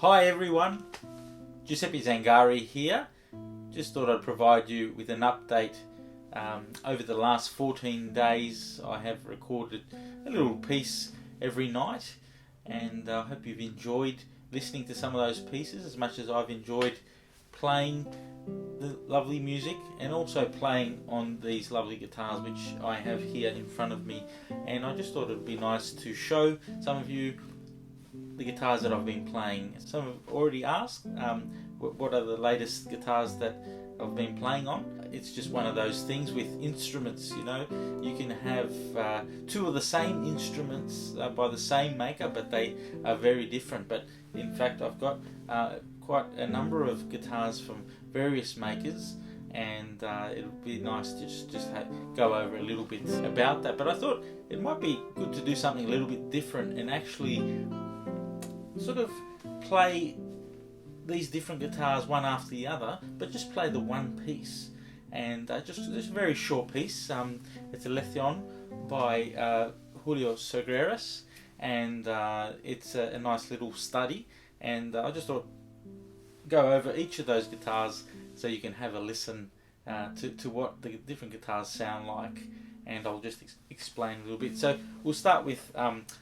Hi everyone, Giuseppe Zangari here. Just thought I'd provide you with an update. Over the last 14 days I have recorded a little piece every night, and I hope you've enjoyed listening to some of those pieces as much as I've enjoyed playing the lovely music and also playing on these lovely guitars which I have here in front of me. And I just thought it would be nice to show some of you the guitars that I've been playing. Some have already asked what are the latest guitars that I've been playing on. It's just one of those things with instruments, you know. You can have two of the same instruments by the same maker, but they are very different. But in fact I've got quite a number of guitars from various makers, and it would be nice to just go over a little bit about that. But I thought it might be good to do something a little bit different and actually sort of play these different guitars one after the other, but just play the one piece. And just a very short piece. It's a Letheon by Julio Segreras, and it's a nice little study. And I just thought go over each of those guitars so you can have a listen to what the different guitars sound like. And I'll just explain a little bit. So we'll start with,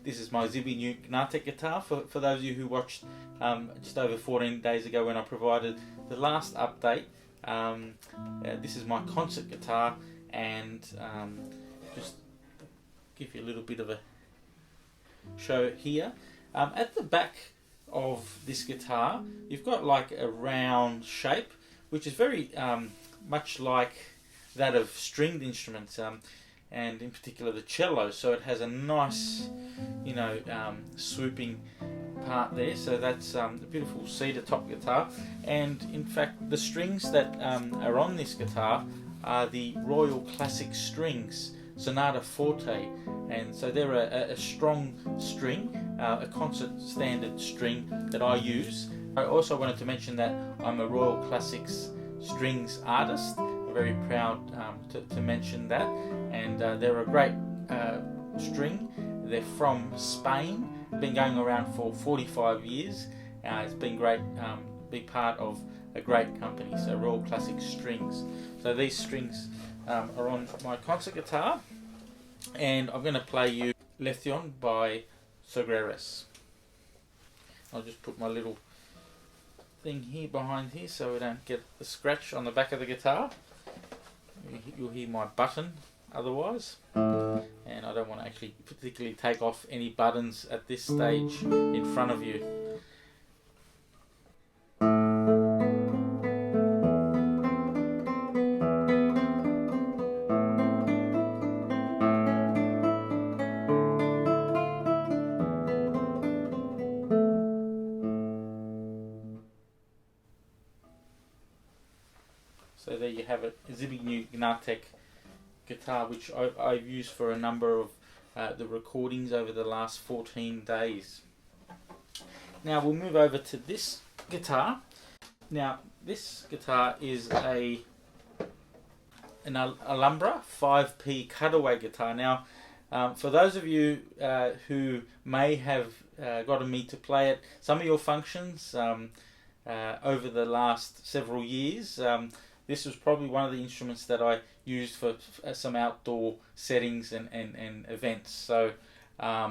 this is my Zibi new Gnatec guitar. For those of you who watched just over 14 days ago when I provided the last update, this is my concert guitar, and just give you a little bit of a show here. At the back of this guitar, you've got like a round shape, which is very much like that of stringed instruments, and in particular the cello. So it has a nice, swooping part there. So that's a beautiful cedar top guitar. And in fact, the strings that are on this guitar are the Royal Classic Strings Sonata Forte, and so they're a strong string, a concert standard string that I use. I also wanted to mention that I'm a Royal Classics Strings artist. Very proud to mention that, and they're a great string. They're from Spain, been going around for 45 years. It's been great, big part of a great company, so Royal Classic Strings. So these strings are on my concert guitar, and I'm going to play you Letheon by Segreras. I'll just put my little thing here behind here so we don't get the scratch on the back of the guitar. You'll hear my button otherwise, and I don't want to actually particularly take off any buttons at this stage in front of you. So there you have it, a Zibi new Gnatec guitar, which I've used for a number of the recordings over the last 14 days. Now we'll move over to this guitar. Now this guitar is an Alumbra 5P cutaway guitar. Now for those of you who may have gotten me to play at some of your functions over the last several years, this was probably one of the instruments that I used for some outdoor settings and events. So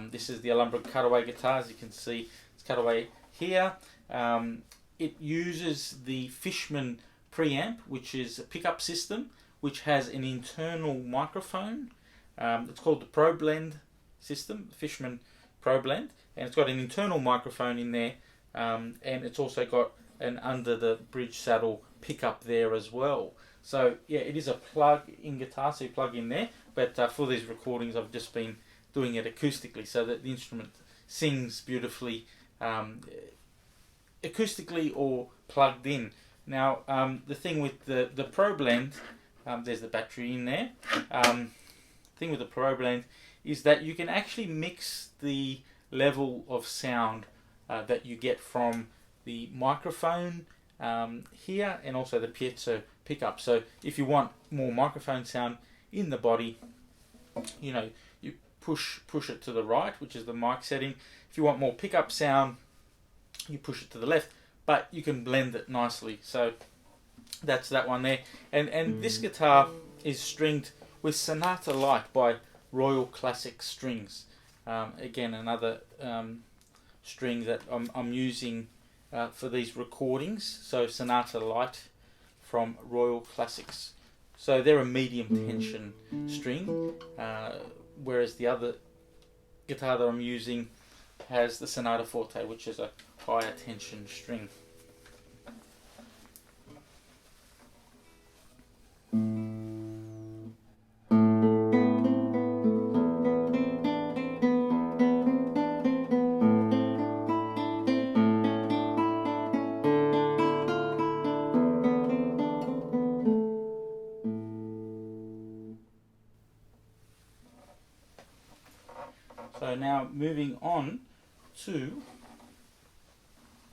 this is the Alumbra Cutaway guitar. As you can see, it's cutaway here. It uses the Fishman preamp, which is a pickup system, which has an internal microphone. It's called the Pro Blend system, Fishman Pro Blend, and it's got an internal microphone in there, and it's also got an under the bridge saddle pickup there as well. So yeah, it is a plug-in guitar, so you plug in there, but for these recordings I've just been doing it acoustically so that the instrument sings beautifully acoustically or plugged in. Now the thing with the Pro Blend, there's the battery in there. Thing with the Pro Blend is that you can actually mix the level of sound that you get from the microphone here and also the piezo pickup. So if you want more microphone sound in the body, you push it to the right, which is the mic setting. If you want more pickup sound you push it to the left, but you can blend it nicely. So that's that one there. And this guitar is stringed with Sonata Light by Royal Classic Strings. Again, another string that I'm using for these recordings. So Sonata Light from Royal Classics. So they're a medium tension string, whereas the other guitar that I'm using has the Sonata Forte, which is a higher tension string. So now moving on to,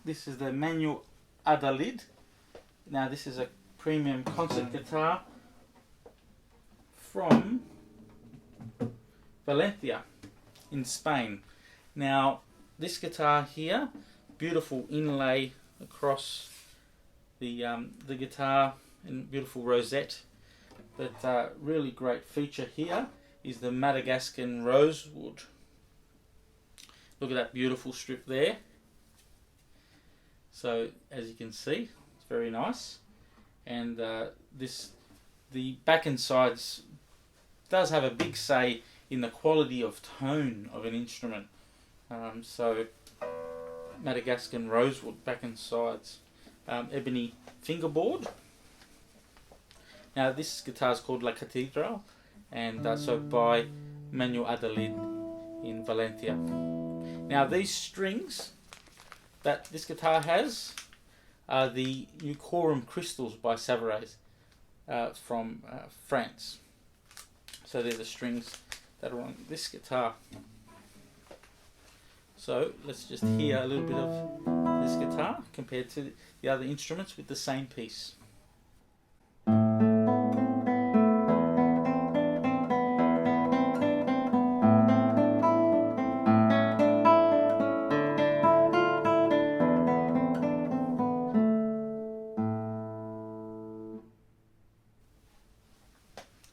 this is the Manuel Adalid. Now this is a premium concert guitar from Valencia in Spain. Now this guitar here, beautiful inlay across the guitar and beautiful rosette. But really great feature here is the Madagascan rosewood. Look at that beautiful strip there. So as you can see, it's very nice. And the back and sides does have a big say in the quality of tone of an instrument. So Madagascan rosewood back and sides, ebony fingerboard. Now this guitar is called La Catedral, and so by Manuel Adalid in Valencia. Now these strings that this guitar has are the Eucorum crystals by Savares from France. So they're the strings that are on this guitar. So let's just hear a little bit of this guitar compared to the other instruments with the same piece.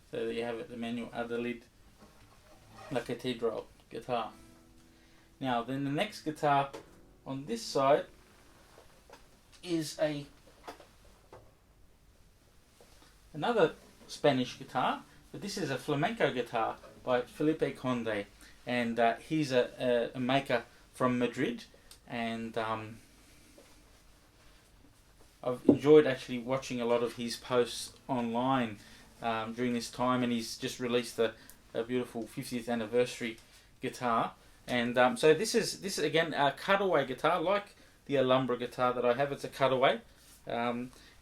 So there you have it, the Manuel Adalid La Catedral guitar. Now then the next guitar on this side is another Spanish guitar, but this is a flamenco guitar by Phillip Conde, and he's a maker from Madrid, and I've enjoyed actually watching a lot of his posts online during this time, and he's just released a beautiful 50th anniversary guitar. And so this is again a cutaway guitar, like the Alumbra guitar that I have. It's a cutaway.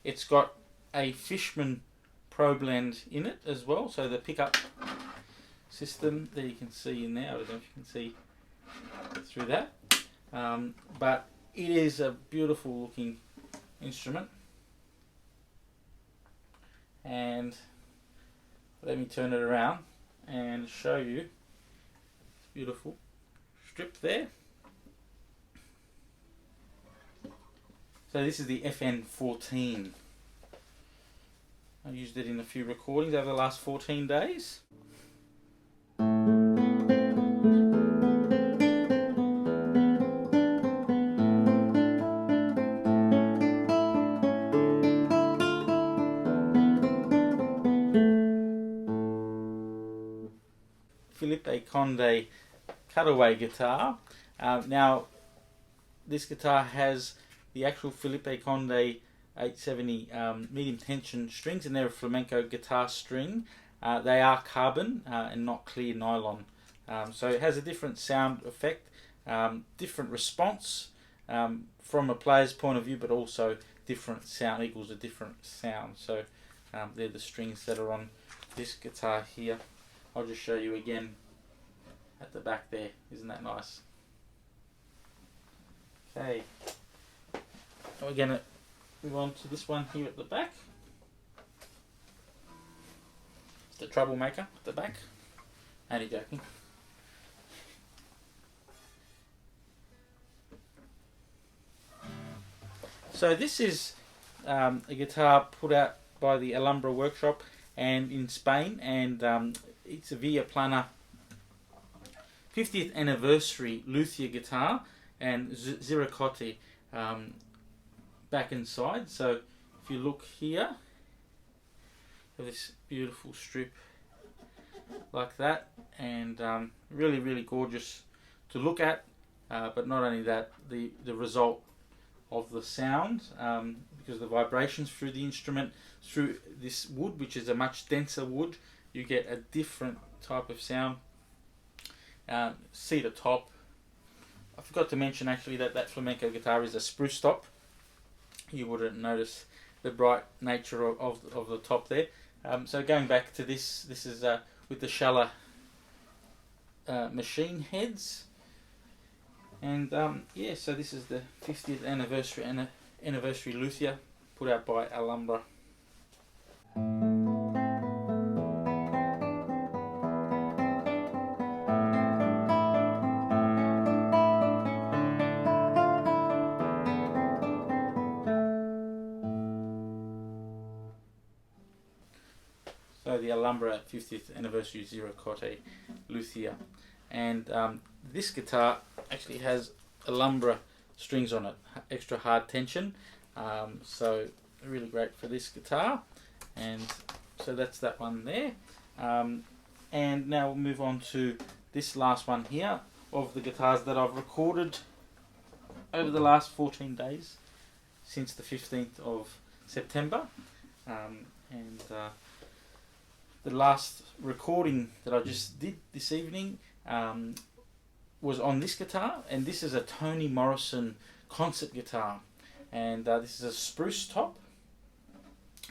It's got a Fishman Pro Blend in it as well. So the pickup system there you can see in there. I don't know if you can see through that. But it is a beautiful looking instrument. And let me turn it around and show you. It's beautiful strip there. So this is the FN14. I used it in a few recordings over the last 14 days. Phillip Conde cutaway guitar. Now this guitar has the actual Phillip Conde 870 medium tension strings, and they're a flamenco guitar string. They are carbon and not clear nylon, so it has a different sound effect, different response from a player's point of view, but also different sound equals a different sound. So they're the strings that are on this guitar here. I'll just show you again at the back there. Isn't that nice? Okay. We're going to move on to this one here at the back. It's the Troublemaker at the back. Only joking. So this is a guitar put out by the Alumbra workshop and in Spain, and it's a Via Plana 50th anniversary luthier guitar and Ziricote back and side. So if you look here, this beautiful strip like that, and really, really gorgeous to look at. But not only that, the result of the sound, because the vibrations through the instrument, through this wood, which is a much denser wood, you get a different type of sound. Cedar top. I forgot to mention actually that flamenco guitar is a spruce top. You wouldn't notice the bright nature of the top there. So going back to this is with the Schule machine heads. And so this is the 50th anniversary luthier put out by Alumbra. So the Alumbra 50th anniversary Ziricote luthier, and this guitar actually has Alumbra strings on it, extra hard tension, so really great for this guitar. And so that's that one there, and now we'll move on to this last one here of the guitars that I've recorded over the last 14 days since the 15th of September, and the last recording that I just did this evening was on this guitar, and this is a Toni Morrison concert guitar, and this is a spruce top,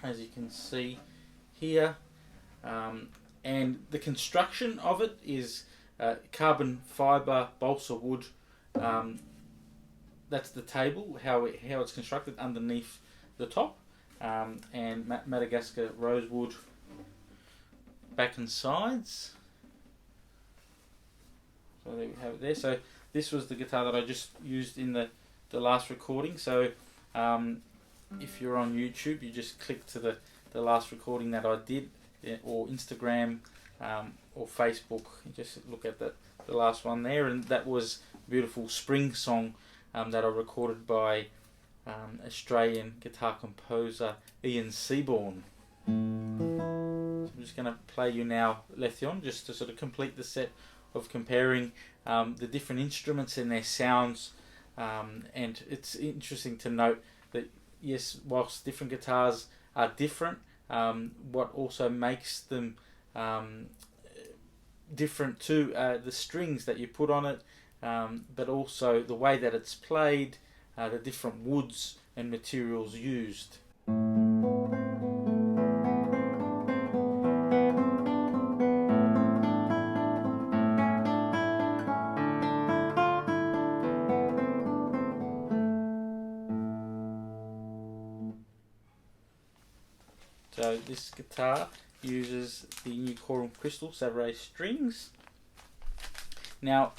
as you can see here, and the construction of it is carbon fibre balsa wood. That's the table, how it's constructed underneath the top, and Madagascar rosewood back and sides. So there we have it there. So this was the guitar that I just used in the last recording. So if you're on YouTube, you just click to the last recording that I did, or Instagram or Facebook. You just look at the last one there, and that was a beautiful spring song that I recorded by Australian guitar composer Ian Seaborn. I'm just going to play you now Letheon, just to sort of complete the set of comparing the different instruments and their sounds, and it's interesting to note that yes, whilst different guitars are different, what also makes them different too, the strings that you put on it, but also the way that it's played, the different woods and materials used. So this guitar uses the new Corum Crystal Savray strings. Now,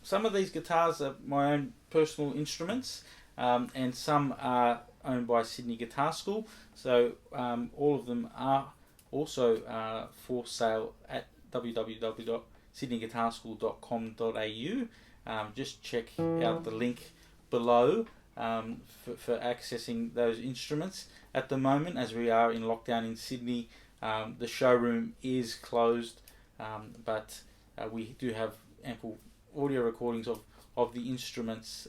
some of these guitars are my own personal instruments, and some are owned by Sydney Guitar School. So all of them are also for sale at www.sydneyguitarschool.com.au. Just check out the link below for accessing those instruments. At the moment, as we are in lockdown in Sydney, the showroom is closed, but we do have ample audio recordings of the instruments,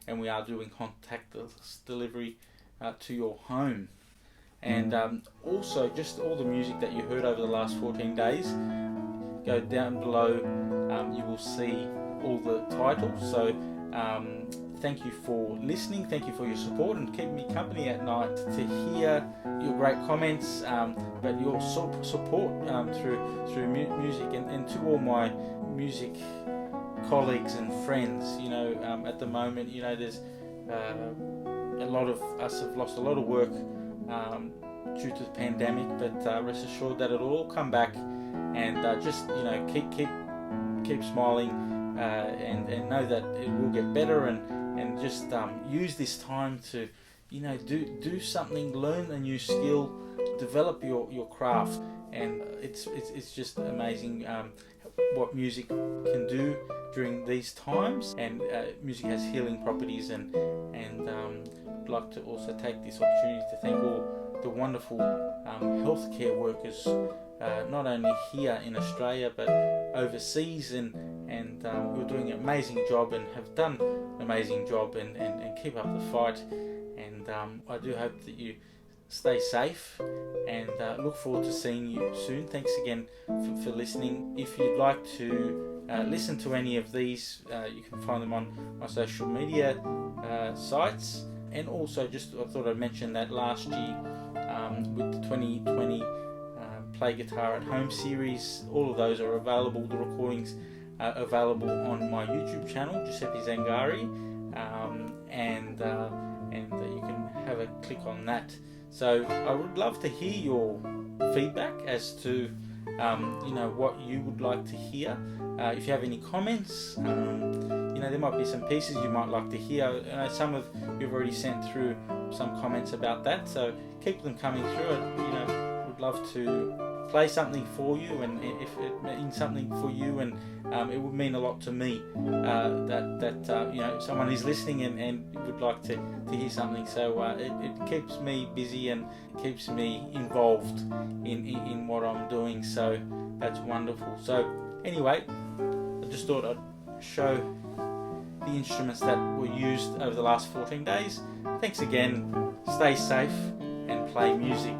and we are doing contactless delivery to your home. And also, just all the music that you heard over the last 14 days, go down below, you will see all the titles. So thank you for listening, thank you for your support, and keep me company at night to hear your great comments, but your support through music, and to all my music colleagues and friends. You know, at the moment, you know, there's a lot of us have lost a lot of work due to the pandemic, but rest assured that it'll all come back, and just, you know, keep smiling, and know that it will get better, and just use this time to do something, learn a new skill, develop your craft, and it's just amazing what music can do during these times. And music has healing properties, and I'd like to also take this opportunity to thank all the wonderful healthcare workers, not only here in Australia but overseas, and who are doing an amazing job and have done an amazing job, and keep up the fight. And I do hope that you stay safe, and look forward to seeing you soon. Thanks again for listening. If you'd like to listen to any of these, you can find them on my social media sites. And also, I thought I'd mention that last year with the 2020 Play Guitar at Home series, all of those are available. The recordings are available on my YouTube channel, Giuseppe Zangari, and you can have a click on that. So I would love to hear your feedback as to what you would like to hear. If you have any comments, there might be some pieces you might like to hear. Some of you've already sent through some comments about that, so keep them coming through. Would love to play something for you, and if it means something for you, and it would mean a lot to me that someone is listening and would like to hear something. So it keeps me busy and keeps me involved in what I'm doing. So that's wonderful. So anyway, I just thought I'd show the instruments that were used over the last 14 days. Thanks again. Stay safe and play music.